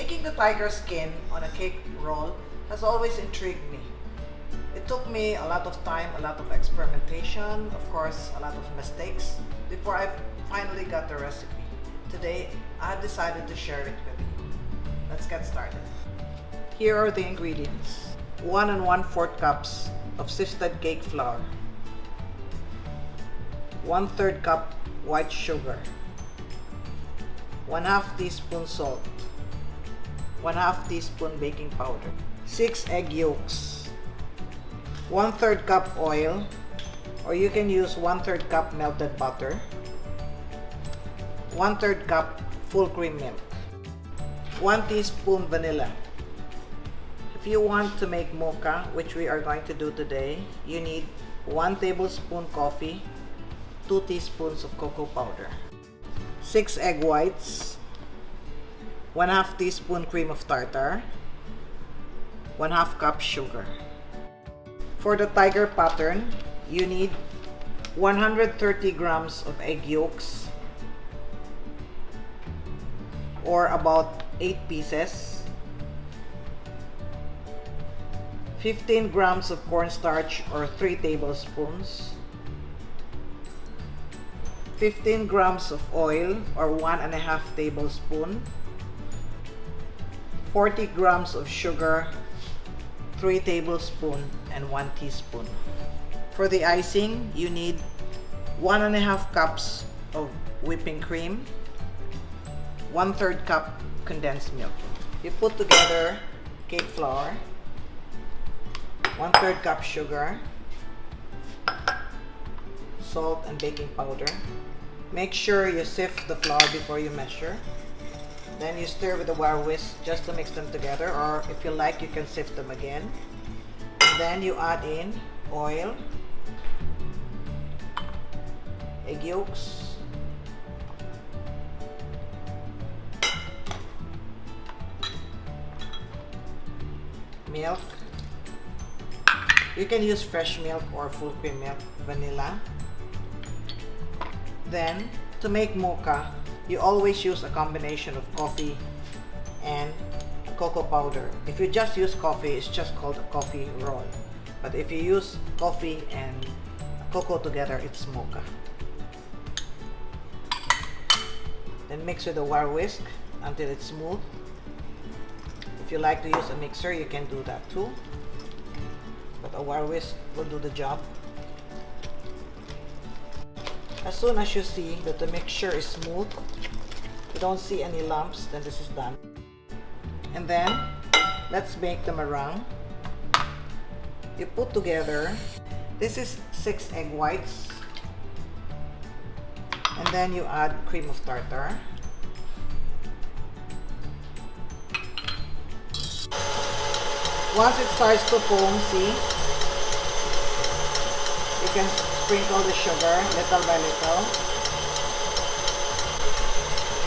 Making the tiger skin on a cake roll has always intrigued me. It took me a lot of time, a lot of experimentation, of course, a lot of mistakes before I finally got the recipe. Today, I've decided to share it with you. Let's get started. Here are the ingredients. 1 1/4 cups of sifted cake flour. 1/3 cup white sugar. 1/2 teaspoon salt. 1/2 teaspoon baking powder. 6 egg yolks. 1/3 cup oil, or you can use 1/3 cup melted butter. 1/3 cup full cream milk. 1 teaspoon vanilla. If you want to make mocha, which we are going to do today, you need 1 tablespoon coffee, 2 teaspoons of cocoa powder, 6 egg whites, 1/2 teaspoon cream of tartar, 1/2 cup sugar. For the tiger pattern, you need 130 grams of egg yolks, or about 8 pieces, 15 grams of cornstarch or 3 tablespoons, 15 grams of oil or 1.5 tablespoon, 40 grams of sugar, 3 tablespoons, and 1 teaspoon. For the icing, you need 1.5 cups of whipping cream, 1/3 cup condensed milk. You put together cake flour, 1/3 cup sugar, salt and baking powder. Make sure you sift the flour before you measure. Then you stir with a wire whisk just to mix them together, or if you like, you can sift them again. And then you add in oil, egg yolks, milk. You can use fresh milk or full cream milk, vanilla. Then, to make mocha, you always use a combination of coffee and cocoa powder. If you just use coffee, it's just called a coffee roll. But if you use coffee and cocoa together, it's mocha. Then mix with a wire whisk until it's smooth. If you like to use a mixer, you can do that too. But a wire whisk will do the job. As soon as you see that the mixture is smooth, you don't see any lumps, then this is done. And then, let's make the meringue. You put together, this is 6 egg whites, and then you add cream of tartar. Once it starts to foam, see, you can sprinkle the sugar little by little.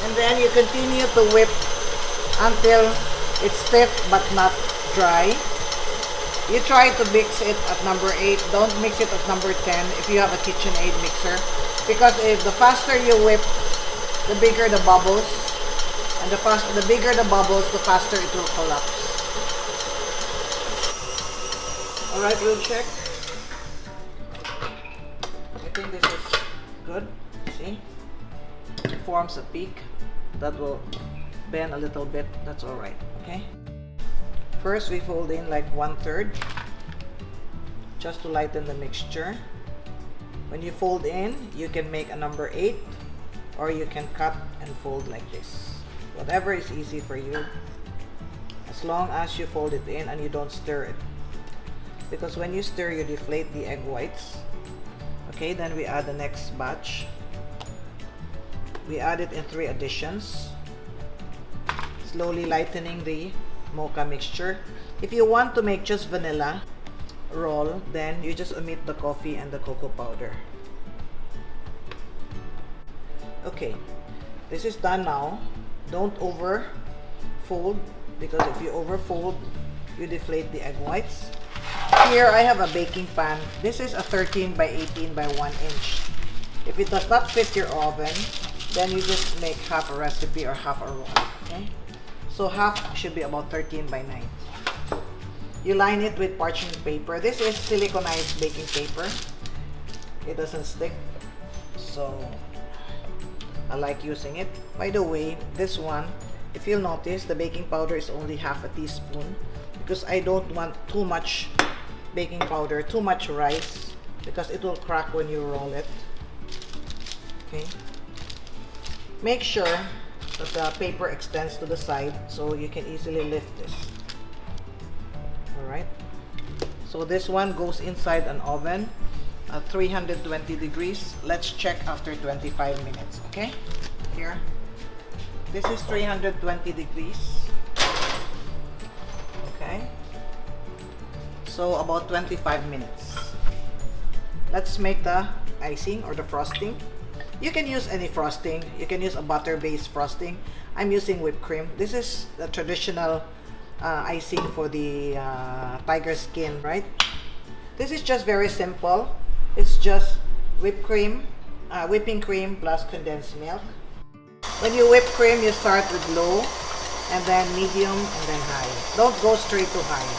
And then you continue to whip until it's stiff but not dry. You try to mix it at number 8. Don't mix it at number 10 if you have a KitchenAid mixer. Because if the faster you whip, the bigger the bubbles. And the bigger the bubbles, the faster it will collapse. Alright, we'll check. I think this is good. See? It forms a peak that will bend a little bit. That's alright. Okay? First, we fold in like 1/3 just to lighten the mixture. When you fold in, you can make a number 8, or you can cut and fold like this. Whatever is easy for you, as long as you fold it in and you don't stir it. Because when you stir, you deflate the egg whites. Okay, then we add the next batch. We add it in 3 additions, slowly lightening the mocha mixture. If you want to make just vanilla roll, then you just omit the coffee and the cocoa powder. Okay, this is done now. Don't over fold, because if you over fold, you deflate the egg whites. Here I have a baking pan. This is a 13 by 18 by 1 inch. If it does not fit your oven, then you just make half a recipe or half a roll. Okay? So half should be about 13 by 9. You line it with parchment paper. This is siliconized baking paper. It doesn't stick, so I like using it. By the way, this one, if you'll notice, the baking powder is only half a teaspoon because I don't want too much baking powder, too much rice, because it will crack when you roll it. Okay. Make sure that the paper extends to the side so you can easily lift this. Alright. So this one goes inside an oven at 320 degrees. Let's check after 25 minutes. Okay. Here. This is 320 degrees. Okay. So about 25 minutes. Let's make the icing or the frosting. You can use any frosting. You can use a butter-based frosting. I'm using whipped cream. This is the traditional icing for the tiger skin, right? This is just very simple. It's just whipping cream plus condensed milk. When you whip cream, you start with low, and then medium, and then high. Don't go straight to high.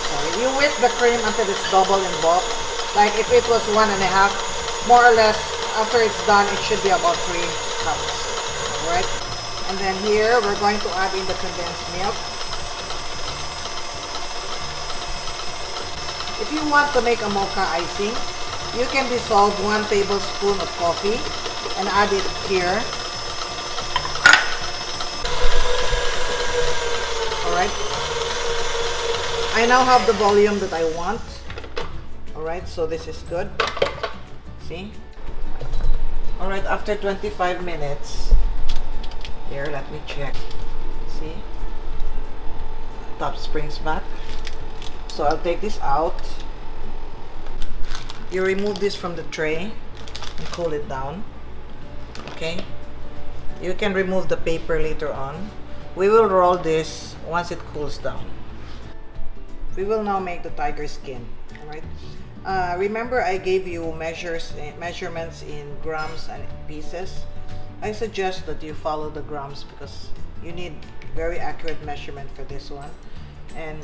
So you whip the cream until it's double in bulk. Like if it was 1.5, more or less, after it's done, it should be about 3 cups. Alright? And then here, we're going to add in the condensed milk. If you want to make a mocha icing, you can dissolve 1 tablespoon of coffee and add it here. Alright? I now have the volume that I want. Alright, so this is good. See? Alright, after 25 minutes, here, let me check. See? Top springs back. So I'll take this out. You remove this from the tray and cool it down. Okay? You can remove the paper later on. We will roll this once it cools down. We will now make the tiger skin. Alright? Remember I gave you measurements in grams and pieces. I suggest that you follow the grams because you need very accurate measurement for this one. And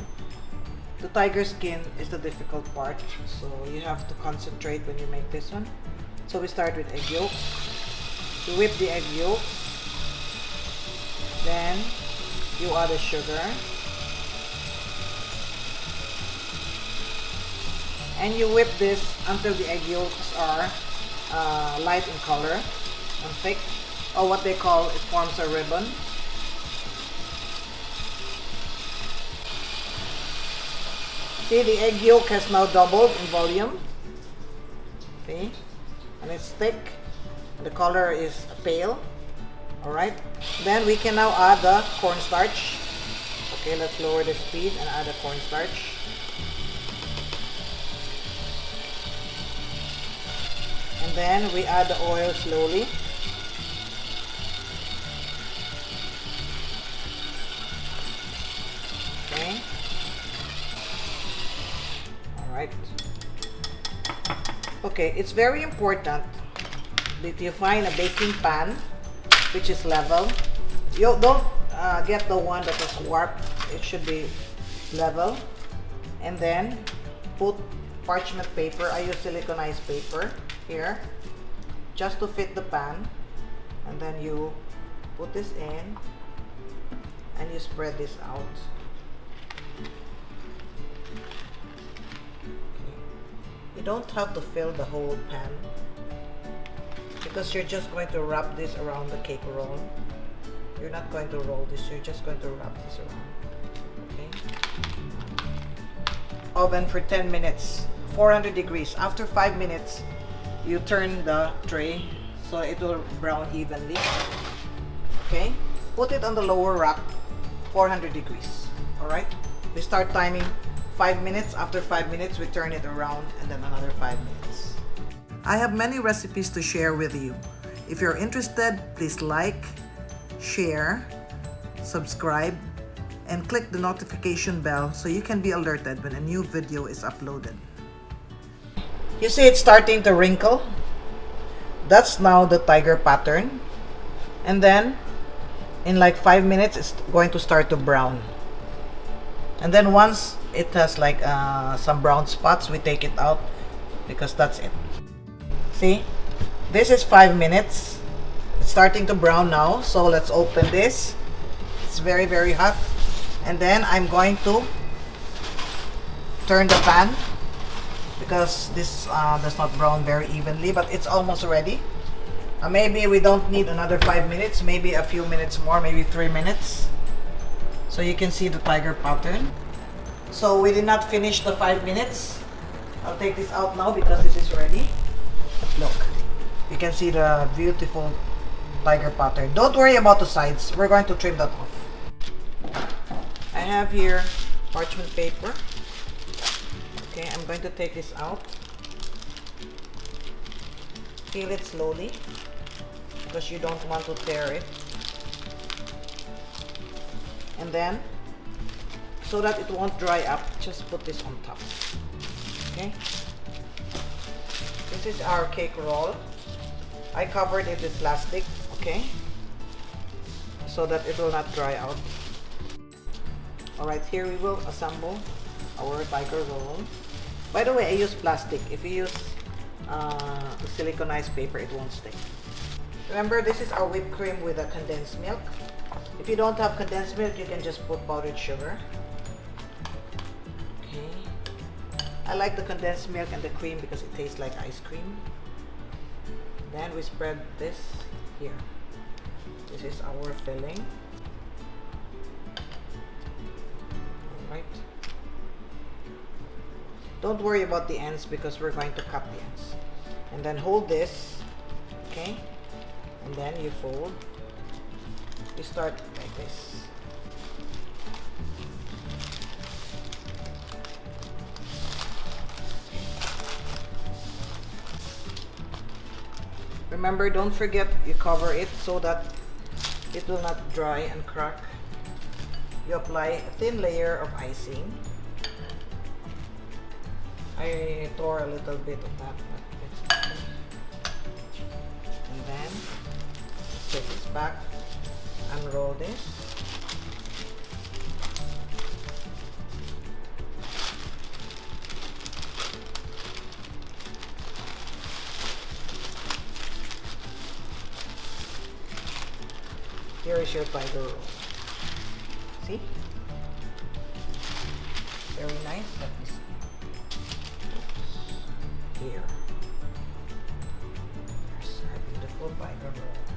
the tiger skin is the difficult part, so you have to concentrate when you make this one. So we start with egg yolk. You whip the egg yolk. Then you add the sugar. And you whip this until the egg yolks are light in color and thick, or what they call, it forms a ribbon. See, the egg yolk has now doubled in volume. See? And it's thick. The color is pale. Alright. Then we can now add the cornstarch. Okay, let's lower the speed and add the cornstarch. And then we add the oil slowly. Okay. Alright. Okay, it's very important that you find a baking pan which is level. You don't get the one that is warped. It should be level. And then put parchment paper. I use siliconized paper here just to fit the pan, and then you put this in and you spread this out. You don't have to fill the whole pan because you're just going to wrap this around the cake roll. You're not going to roll this, you're just going to wrap this around. Okay. Oven for 10 minutes, 400 degrees. After 5 minutes, you turn the tray so it will brown evenly. Okay. Put it on the lower rack, 400 degrees. Alright. We start timing 5 minutes. After 5 minutes, we turn it around, and then another 5 minutes. I have many recipes to share with you. If you're interested, please like, share, subscribe, and click the notification bell so you can be alerted when a new video is uploaded. You see it's starting to wrinkle? That's now the tiger pattern. And then in like 5 minutes, it's going to start to brown. And then once it has like some brown spots, we take it out because that's it. See, this is 5 minutes. It's starting to brown now, so let's open this. It's very, very hot. And then I'm going to turn the pan because this does not brown very evenly, but it's almost ready. Maybe we don't need another 5 minutes, maybe a few minutes more, maybe 3 minutes. So you can see the tiger pattern. So we did not finish the 5 minutes. I'll take this out now because this is ready. Look, you can see the beautiful tiger pattern. Don't worry about the sides. We're going to trim that off. I have here parchment paper. Okay, I'm going to take this out. Peel it slowly because you don't want to tear it. And then, so that it won't dry up, just put this on top. Okay? This is our cake roll. I covered it with plastic, okay? So that it will not dry out. Alright, here we will assemble our tiger roll. By the way, I use plastic. If you use the siliconized paper, it won't stick. Remember, this is our whipped cream with a condensed milk. If you don't have condensed milk, you can just put powdered sugar. Okay. I like the condensed milk and the cream because it tastes like ice cream. Then we spread this here. This is our filling. Alright. Don't worry about the ends because we're going to cut the ends. And then hold this, okay? And then you fold. You start like this. Remember, don't forget you cover it so that it will not dry and crack. You apply a thin layer of icing. I tore a little bit of that, but it's okay. And then take this back, unroll this. Here is your tiger roll. See? Very nice. Let me see. Here. There's our beautiful tiger roll.